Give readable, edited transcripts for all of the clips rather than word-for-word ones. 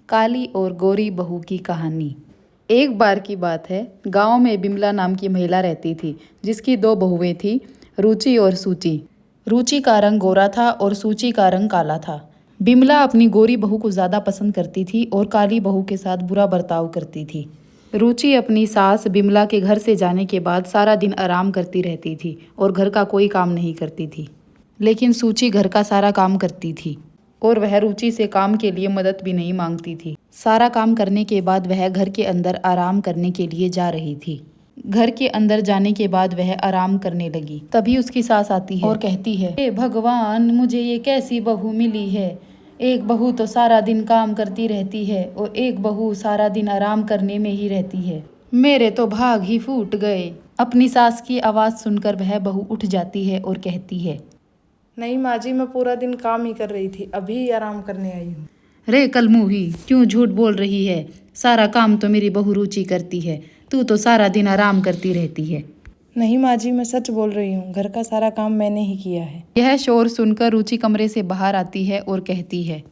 काली और गोरी बहू की कहानी। एक बार की बात है, गांव में बिमला नाम की महिला रहती थी, जिसकी दो बहुएं थी, रुचि और सूची। रुचि का रंग गोरा था और सूची का रंग काला था। बिमला अपनी गोरी बहू को ज़्यादा पसंद करती थी और काली बहू के साथ बुरा बर्ताव करती थी। रुचि अपनी सास बिमला के घर से जाने के बाद सारा दिन आराम करती रहती थी और घर का कोई काम नहीं करती थी। लेकिन सूची घर का सारा काम करती थी और वह रुचि से काम के लिए मदद भी नहीं मांगती थी। सारा काम करने के बाद वह घर के अंदर आराम करने के लिए जा रही थी। घर के अंदर जाने के बाद वह आराम करने लगी। तभी उसकी सास आती है और कहती है, हे भगवान, मुझे ये कैसी बहू मिली है। एक बहू तो सारा दिन काम करती रहती है और एक बहू सारा दिन आराम करने में ही रहती है। मेरे तो भाग ही फूट गए। अपनी सास की आवाज़ सुनकर वह बहू उठ जाती है और कहती है, नहीं माँ जी, मैं पूरा दिन काम ही कर रही थी, अभी आराम करने आई हूँ। रे कलमुही, क्यों झूठ बोल रही है? सारा काम तो मेरी बहू रुचि करती है, तू तो सारा दिन आराम करती रहती है। नहीं माँ जी, मैं सच बोल रही हूँ, घर का सारा काम मैंने ही किया है। यह शोर सुनकर रुचि कमरे से बाहर आती है और कहती है,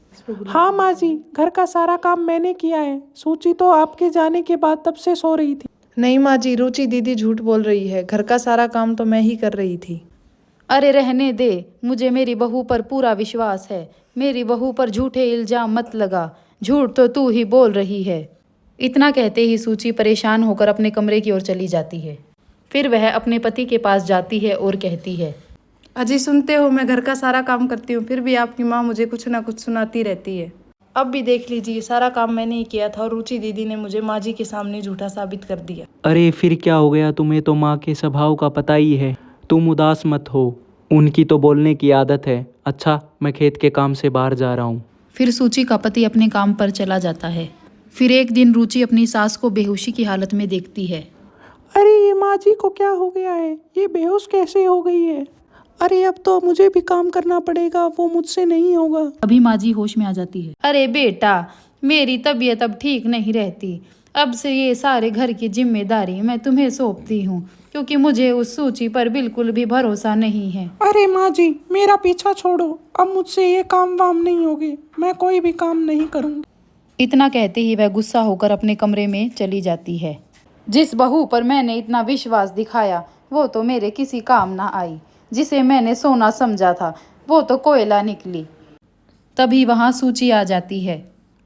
हाँ माँ जी, घर का सारा काम मैंने किया है। सूची तो आपके जाने के बाद तब से सो रही थी। नहीं माँ जी, रुचि दीदी झूठ बोल रही है, घर का सारा काम तो मैं ही कर रही थी। अरे रहने दे, मुझे मेरी बहू पर पूरा विश्वास है। मेरी बहू पर झूठे इल्जाम मत लगा, झूठ तो तू ही बोल रही है। इतना कहते ही सूची परेशान होकर अपने कमरे की ओर चली जाती है। फिर वह अपने पति के पास जाती है और कहती है, अजी सुनते हो, मैं घर का सारा काम करती हूँ, फिर भी आपकी माँ मुझे कुछ ना कुछ सुनाती रहती है। अब भी देख लीजिए, सारा काम मैंने ही किया था और रुचि दीदी ने मुझे माँ जी के सामने झूठा साबित कर दिया। अरे फिर क्या हो गया, तुम्हें तो माँ के स्वभाव का पता ही है। तुम उदास मत हो, उनकी तो बोलने की आदत है। अच्छा, मैं खेत के काम से बाहर जा रहा हूँ। फिर सूची का पति अपने काम पर चला जाता है। फिर एक दिन रुचि अपनी सास को बेहोशी की हालत में देखती है। अरे ये माँ जी को क्या हो गया है? ये बेहोश कैसे हो गई है? अरे अब तो मुझे भी काम करना पड़ेगा, वो मुझसे नहीं होगा। अभी माँ जी होश में आ जाती है। अरे बेटा, मेरी तबीयत अब ठीक नहीं रहती। अब से ये सारे घर की जिम्मेदारी मैं तुम्हें सौंपती हूँ, क्योंकि मुझे उस सूची पर बिल्कुल भी भरोसा नहीं है। अरे माँ जी, मेरा पीछा छोड़ो, अब मुझसे ये काम वाम नहीं होगी, मैं कोई भी काम नहीं करूँगी। इतना कहते ही वह गुस्सा होकर अपने कमरे में चली जाती है। जिस बहू पर मैंने इतना विश्वास दिखाया, वो तो मेरे किसी काम ना आई। जिसे मैंने सोना समझा था, वो तो कोयला निकली। तभी वहाँ सूची आ जाती है।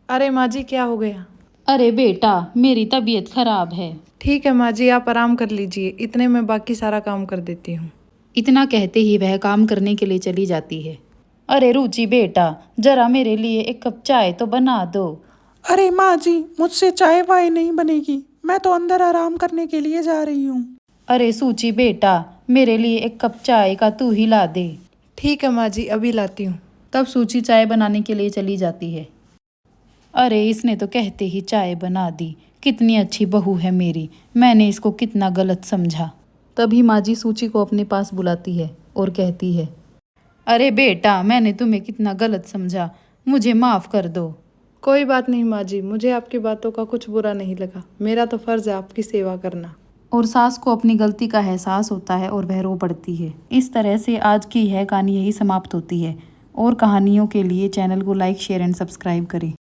अरे माँ जी, क्या हो गया? अरे बेटा, मेरी तबीयत खराब है। ठीक है माँ जी, आप आराम कर लीजिए, इतने में बाकी सारा काम कर देती हूँ। इतना कहते ही वह काम करने के लिए चली जाती है। अरे रुचि बेटा, जरा मेरे लिए एक कप चाय तो बना दो। अरे माँ जी, मुझसे चाय वाय नहीं बनेगी, मैं तो अंदर आराम करने के लिए जा रही हूँ। अरे सूची बेटा, मेरे लिए एक कप चाय का तू ही ला दे। ठीक है माँ जी, अभी लाती हूँ। तब सूची चाय बनाने के लिए चली जाती है। अरे इसने तो कहते ही चाय बना दी। कितनी अच्छी बहू है मेरी, मैंने इसको कितना गलत समझा। तभी माँ जी सूची को अपने पास बुलाती है और कहती है, अरे बेटा, मैंने तुम्हें कितना गलत समझा, मुझे माफ़ कर दो। कोई बात नहीं माँ जी, मुझे आपकी बातों का कुछ बुरा नहीं लगा, मेरा तो फ़र्ज़ है आपकी सेवा करना। और सास को अपनी गलती का एहसास होता है और वह रो पड़ती है। इस तरह से आज की यह कहानी यही समाप्त होती है। और कहानियों के लिए चैनल को लाइक, शेयर एंड सब्सक्राइब करें।